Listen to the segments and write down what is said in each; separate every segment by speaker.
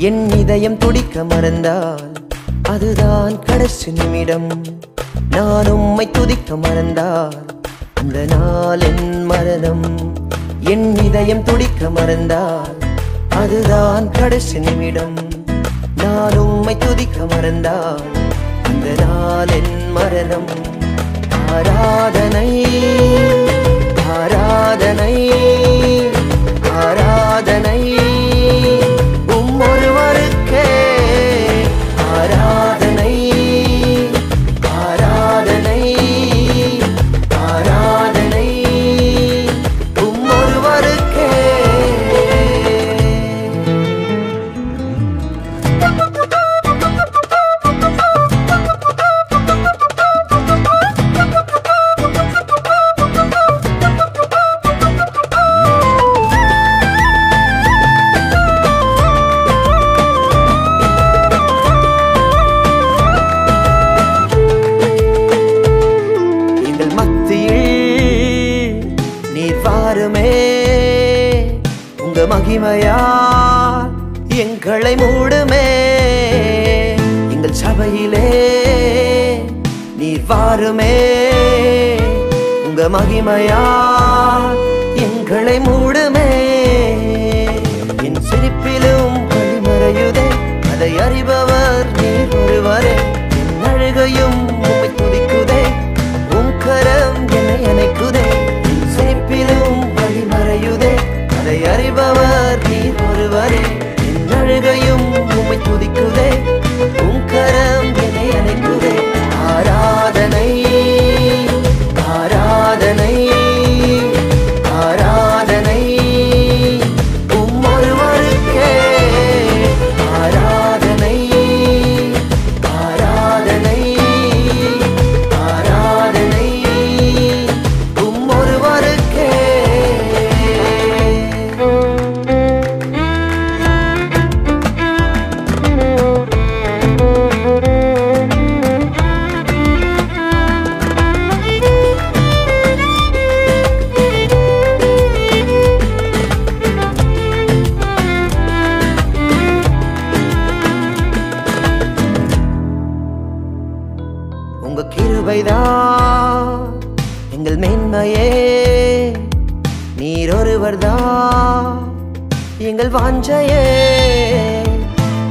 Speaker 1: என் இதயம் துடிக்க மறந்தால் அதுதான் கடைசி நிமிடம். நான் உம்மை துதிக்க மறந்தால் அந்த நாள் என் மரணம். என் இதயம் துடிக்க மறந்தால் அதுதான் கடைசி நிமிடம். நான் உம்மை துதிக்க மறந்தால் அந்த நாள் என் மரணம். ஆராதனை ஆராதனை ஆராதனை ஒருவருக்கே. ஆராதனை ஆராதனை ஆராதனை ஒருவருக்கே. உங்க மகிமையால் எங்களை மூடுமே. எங்கள் சபையிலே நீர் வாருமே. உங்க மகிமையால் எங்களை மூடுமே. என் சிரிப்பிலும் வழிமறையுதே அதை அறிபவர் நீர் ஒருவரே. என் அழுகையும் உம்மை துதிக்குதே. உம் கரம் என்னை அணைக்குதே. என் சிரிப்பிலும் வழிமறையுதே அதை அறிபவர் நீர் ஒருவரே. என் அழுகையும் உம்மை துதிக்குதே. உம் கரம் என்னை அணைக்குதே. ஆராதனை ஆராதனை ஆராதனை ஒருவருக்கே. ஆராதனை ஆராதனை ஆராதனை ஒருவருக்கே. உங்க கிருபைதான் எங்கள் மேன்மையே. நீர் ஒருவர்தான் எங்கள் வாஞ்சையே.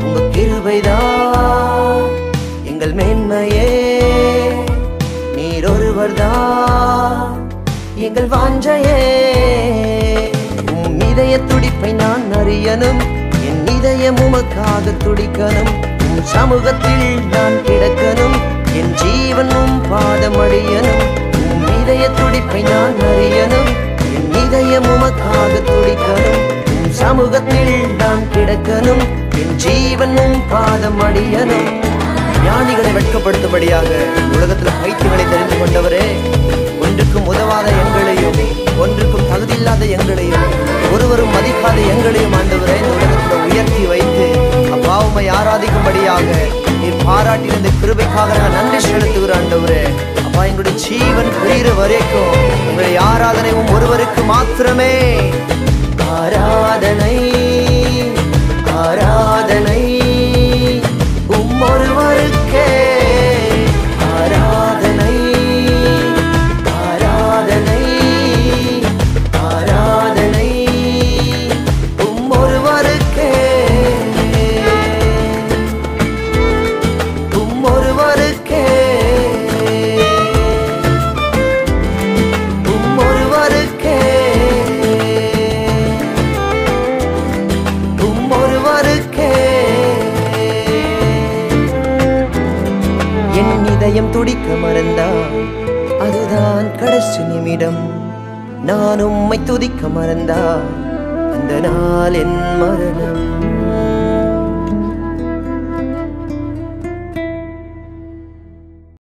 Speaker 1: உங்க கிருபைதான் எங்கள் மேன்மையே. நீர் ஒருவர்தான் எங்கள் வாஞ்சையே. உம் இதய துடிப்பை நான் அறியணும். என் இதயம் உமக்காக துடிக்கணும். உம் சமூகத்தில் நான் கிடக்கணும். என் ஜீவனும் பாதமடியனும். உம் இதய துடிப்பை நான் அறியணும். என் இதயம் உமக்காக துடிக்கணும். உம் சமூகத்தில் நான் கிடக்கணும். என் ஜீவனும் பாதமடியனும். ஞானிகளை வெட்கப்படுத்தும்படியாக உலகத்தில் பைத்தியங்களை தெரிந்து கொண்டவரே, ஒன்றுக்கும் உதவாத எங்களையும் ஒன்றுக்கும் தகுதியில்லாத எங்களையும் ஒருவரும் மதிக்காத எங்களையும் ஆண்டவரே இந்த உலகத்தில் உயர்த்தி வைத்து அப்பாவுமை ஆராதிக்கும்படியாக நீர் பாராட்டின இந்த கிருபைக்காக நான் நன்றி செலுத்துகிற ஆண்டவரே. அப்பா, எங்களுடைய ஜீவன் புரிகிற வரைக்கும் உங்களுடைய ஆராதனையும் ஒருவருக்கு மாத்திரமே. ஆராதனை ஆராதனை ஒருவருக்கே. ஆராதனை ஆராதனை ஆராதனை ஒருவருக்கே. ஒருவருக்கே ஒருவருக்கே ஒருவருக்கே. என் இதயம் துடிக்க மறந்தால் அதுதான் கடைசி நிமிடம். நான் உம்மை துதிக்க மறந்தால் அந்த நாள் என் மரணம்.